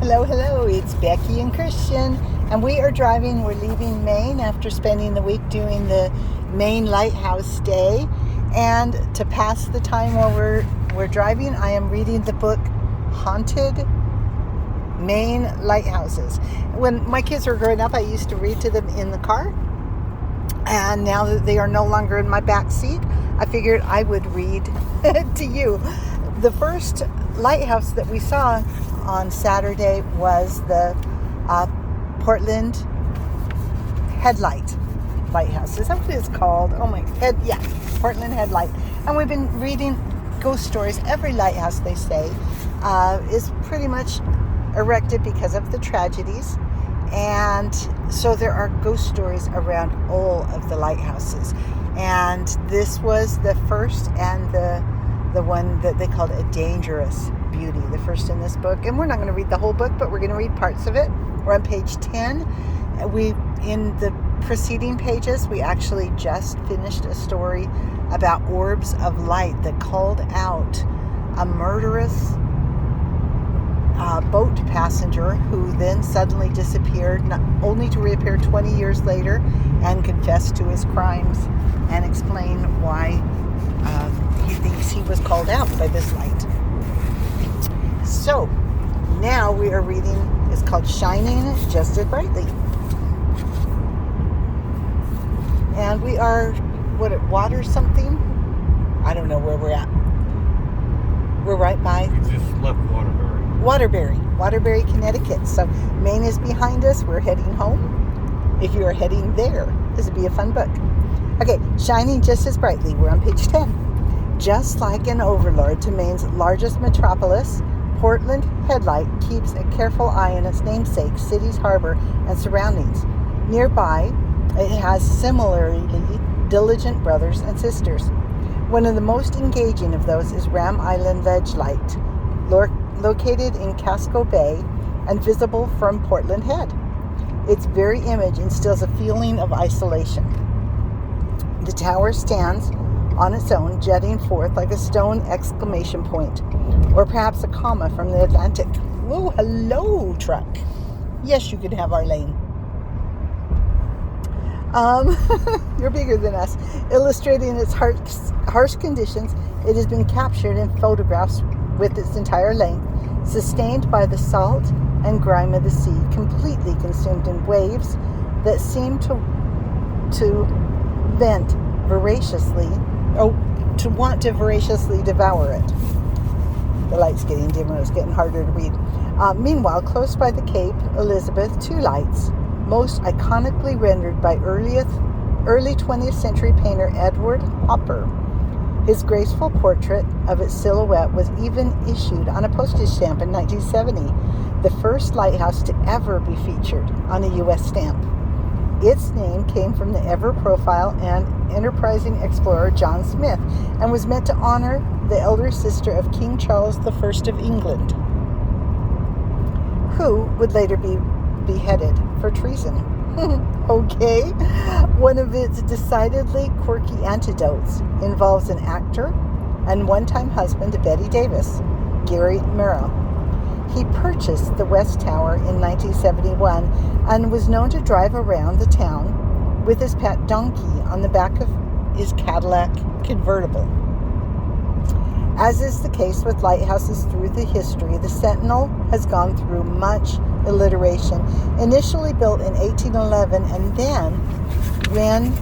Hello, hello, it's Becky and Christian, and we are driving. We're leaving Maine after spending the week doing the Maine Lighthouse Day. And to pass the time while we're driving, I am reading the book Haunted Maine Lighthouses. When my kids were growing up, I used to read to them in the car. And now that they are no longer in my back seat, I figured I would read to you. The first lighthouse that we saw on Saturday was the Portland Headlight Lighthouse. Is that what it's called? Oh my head, yeah, Portland Headlight. And we've been reading ghost stories. Every lighthouse, they say, is pretty much erected because of the tragedies. And so there are ghost stories around all of the lighthouses. And this was the first and the one that they called A Dangerous Beauty, the first in this book. And we're not going to read the whole book, but we're going to read parts of it. We're on page 10. In the preceding pages, we actually just finished a story about orbs of light that called out a murderous boat passenger who then suddenly disappeared, only to reappear 20 years later and confess to his crimes and explain why he thinks he was called out by this light. So now we are reading, it's called Shining Just as Brightly. And we are, Water something? I don't know where we're at. We're right by... We just left Waterbury, Connecticut. So Maine is behind us. We're heading home. If you are heading there, this would be a fun book. Okay, Shining Just as Brightly. We're on page 10. Just like an overlord to Maine's largest metropolis, Portland Headlight keeps a careful eye on its namesake, city's harbor, and surroundings. Nearby, it has similarly diligent brothers and sisters. One of the most engaging of those is Ram Island Ledge Light, located in Casco Bay and visible from Portland Head. Its very image instills a feeling of isolation. The tower stands on its own, jutting forth like a stone exclamation point, or perhaps a comma from the Atlantic. Whoa, hello, truck. Yes, you can have our lane. You're bigger than us. Illustrating its harsh conditions, it has been captured in photographs with its entire length, sustained by the salt and grime of the sea, completely consumed in waves that seem to vent voraciously, to want to voraciously devour it. The light's getting dimmer, it's getting harder to read. Meanwhile, close by the Cape Elizabeth, two lights, most iconically rendered by early 20th century painter Edward Hopper. His graceful portrait of its silhouette was even issued on a postage stamp in 1970, the first lighthouse to ever be featured on a U.S. stamp. Its name came from the ever-profile and enterprising explorer John Smith and was meant to honor the elder sister of King Charles I of England, who would later be beheaded for treason. Okay. One of its decidedly quirky anecdotes involves an actor and one-time husband of Betty Davis, Gary Merrill. He purchased the West Tower in 1971 and was known to drive around the town with his pet donkey on the back of his Cadillac convertible. As is the case with lighthouses through the history, the Sentinel has gone through much alliteration. Initially built in 1811, and then when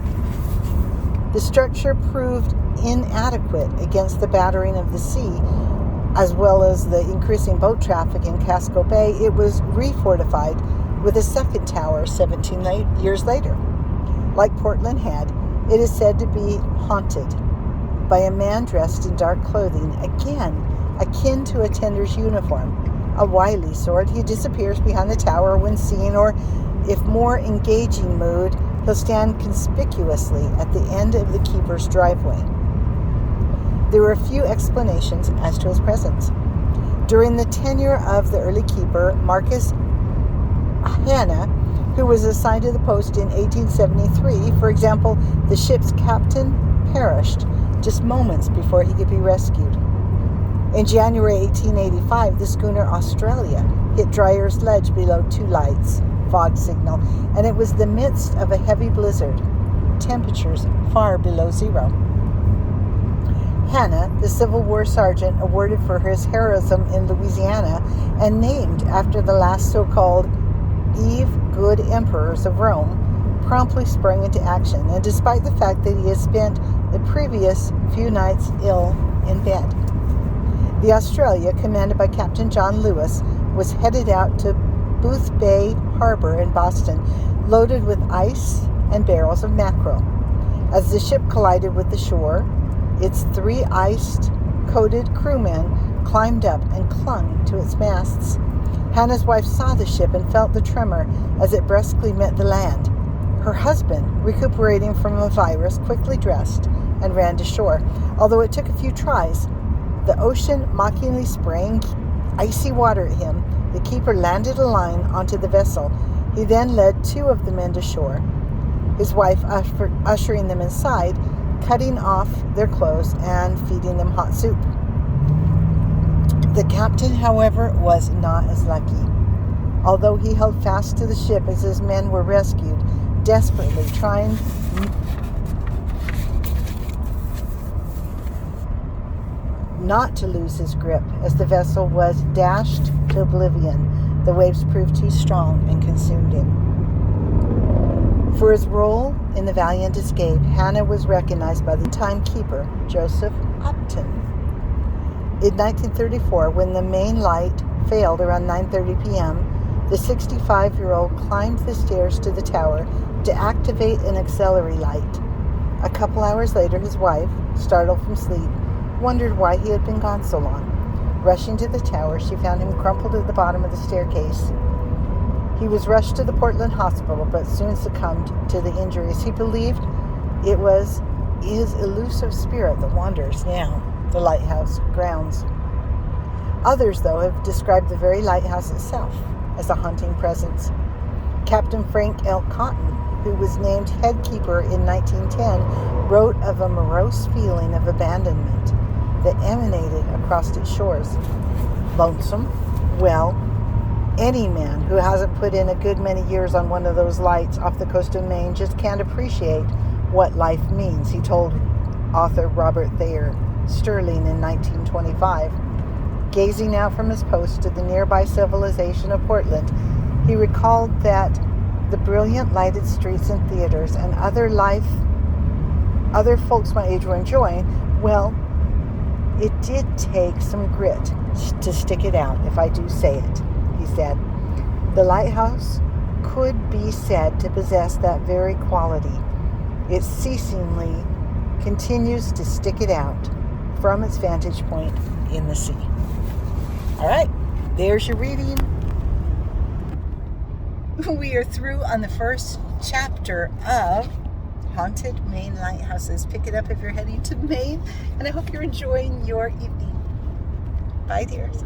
the structure proved inadequate against the battering of the sea, as well as the increasing boat traffic in Casco Bay, it was refortified with a second tower 17 years later. Like Portland Head, it is said to be haunted by a man dressed in dark clothing, again akin to a tender's uniform. A wily sort, he disappears behind the tower when seen, or, if more engaging mood, he'll stand conspicuously at the end of the keeper's driveway. There were a few explanations as to his presence. During the tenure of the early keeper, Marcus Hanna, who was assigned to the post in 1873, for example, the ship's captain perished just moments before he could be rescued. In January 1885, the schooner Australia hit Dreyer's Ledge below 2 lights, fog signal, and it was the midst of a heavy blizzard, temperatures far below zero. Hanna, the Civil War sergeant awarded for his heroism in Louisiana and named after the last so-called Eve good emperors of Rome, promptly sprang into action, and despite the fact that he had spent the previous few nights ill in bed. The Australia, commanded by Captain John Lewis, was headed out to Boothbay Harbor in Boston, loaded with ice and barrels of mackerel. As the ship collided with the shore, its 3 ice-coated crewmen climbed up and clung to its masts. Hannah's wife saw the ship and felt the tremor as it brusquely met the land. Her husband, recuperating from a virus, quickly dressed and ran to shore. Although it took a few tries, the ocean mockingly spraying icy water at him, the keeper landed a line onto the vessel. He then led 2 of the men to shore, his wife ushering them inside, cutting off their clothes and feeding them hot soup. The captain, however, was not as lucky. Although he held fast to the ship as his men were rescued, desperately trying not to lose his grip as the vessel was dashed to oblivion. The waves proved too strong and consumed him. For his role in the valiant escape, Hanna was recognized by the timekeeper, Joseph Upton. In 1934, when the main light failed around 9:30 p.m., the 65-year-old climbed the stairs to the tower to activate an auxiliary light. A couple hours later, his wife, startled from sleep, wondered why he had been gone so long. Rushing to the tower, she found him crumpled at the bottom of the staircase. He was rushed to the Portland hospital, but soon succumbed to the injuries. He believed it was his elusive spirit that wanders now the lighthouse grounds. Others, though, have described the very lighthouse itself as a haunting presence. Captain Frank L. Cotton, who was named head keeper in 1910, wrote of a morose feeling of abandonment that emanated across its shores. Lonesome? Well, any man who hasn't put in a good many years on one of those lights off the coast of Maine just can't appreciate what life means, he told author Robert Thayer Sterling in 1925. Gazing out from his post to the nearby civilization of Portland, he recalled that the brilliant lighted streets and theaters and other folks my age were enjoying, well, it did take some grit to stick it out, if I do say it, he said. The lighthouse could be said to possess that very quality. It ceasingly continues to stick it out from its vantage point in the sea. All right, there's your reading. We are through on the first chapter of Haunted Maine Lighthouses. Pick it up if you're heading to Maine, and I hope you're enjoying your evening. Bye, dears.